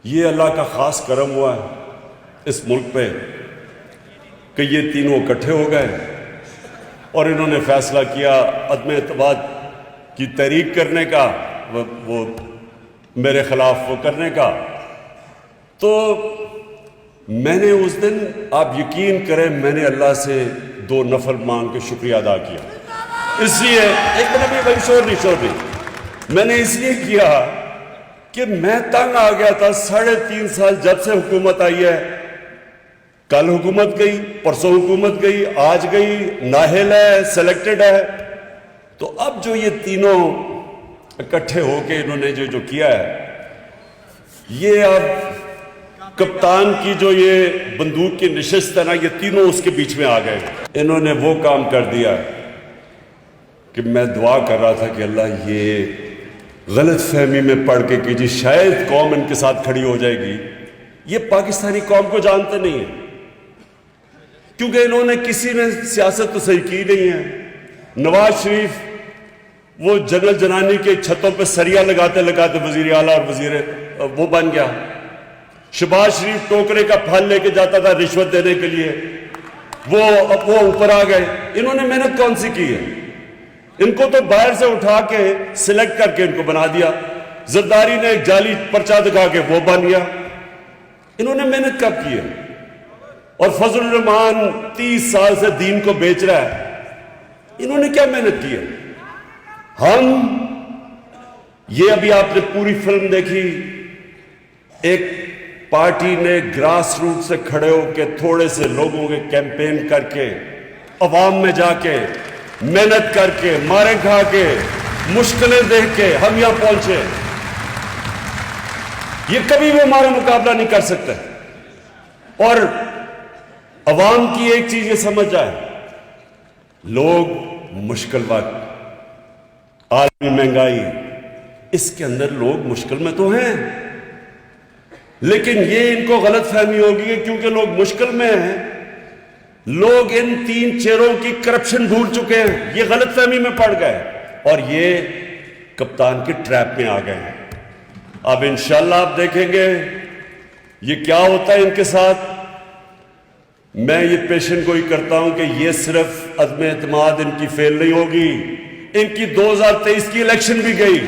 یہ اللہ کا خاص کرم ہوا ہے اس ملک پہ کہ یہ تینوں اکٹھے ہو گئے اور انہوں نے فیصلہ کیا عدم اعتماد کی تحریک کرنے کا، وہ میرے خلاف وہ کرنے کا۔ تو میں نے اس دن، آپ یقین کریں، میں نے اللہ سے 2 نفل مانگ کے شکریہ ادا کیا۔ اس لیے ایک منٹ میں شور نہیں، میں نے اس لیے کیا کہ میں تنگ آ گیا تھا 3.5 سال جب سے حکومت آئی ہے۔ کل حکومت گئی، پرسوں حکومت گئی، آج گئی، نااہل ہے، سلیکٹڈ ہے۔ تو اب جو یہ تینوں اکٹھے ہو کے انہوں نے جو کیا ہے، یہ اب کپتان کی جو یہ بندوق کی نشست ہے نا، یہ تینوں اس کے بیچ میں آ گئے۔ انہوں نے وہ کام کر دیا کہ میں دعا کر رہا تھا کہ اللہ یہ غلط فہمی میں پڑھ کے کہ جی شاید قوم ان کے ساتھ کھڑی ہو جائے گی۔ یہ پاکستانی قوم کو جانتے نہیں ہیں، کیونکہ انہوں نے کسی نے سیاست تو صحیح کی نہیں ہے۔ نواز شریف وہ جنرل جنانی کے چھتوں پہ سریا لگاتے لگاتے وزیر اعلیٰ اور وزیر وہ بن گیا۔ شہباز شریف ٹوکرے کا پھل لے کے جاتا تھا رشوت دینے کے لیے، وہ اوپر آ گئے۔ انہوں نے محنت کون سی کی ہے؟ ان کو تو باہر سے اٹھا کے سلیکٹ کر کے ان کو بنا دیا۔ زرداری نے ایک جعلی پرچہ دکھا کے وہ بن گیا۔ انہوں نے محنت کب کی ہے؟ اور فضل الرحمان 30 سال سے دین کو بیچ رہا ہے، انہوں نے کیا محنت کی ہے؟ ہم یہ ابھی آپ نے پوری فلم دیکھی، ایک پارٹی نے گراس روٹ سے کھڑے ہو کے تھوڑے سے لوگوں کے کیمپین کر کے عوام میں جا کے محنت کر کے مارے کھا کے مشکلیں دیکھ کے ہم یہاں پہنچے۔ یہ کبھی بھی ہمارا مقابلہ نہیں کر سکتے۔ اور عوام کی ایک چیز یہ سمجھ جائے، لوگ مشکل وقت، عالمی مہنگائی، اس کے اندر لوگ مشکل میں تو ہیں، لیکن یہ ان کو غلط فہمی ہوگی کہ کیونکہ لوگ مشکل میں ہیں، لوگ ان 3 چہروں کی کرپشن بھول چکے ہیں، یہ غلط فہمی میں پڑ گئے اور یہ کپتان کے ٹریپ میں آ گئے ہیں۔ اب انشاءاللہ آپ دیکھیں گے یہ کیا ہوتا ہے ان کے ساتھ۔ میں یہ پیشن گوئی کرتا ہوں کہ یہ صرف عدم اعتماد ان کی فیل نہیں ہوگی، ان کی 2023 کی الیکشن بھی گئی۔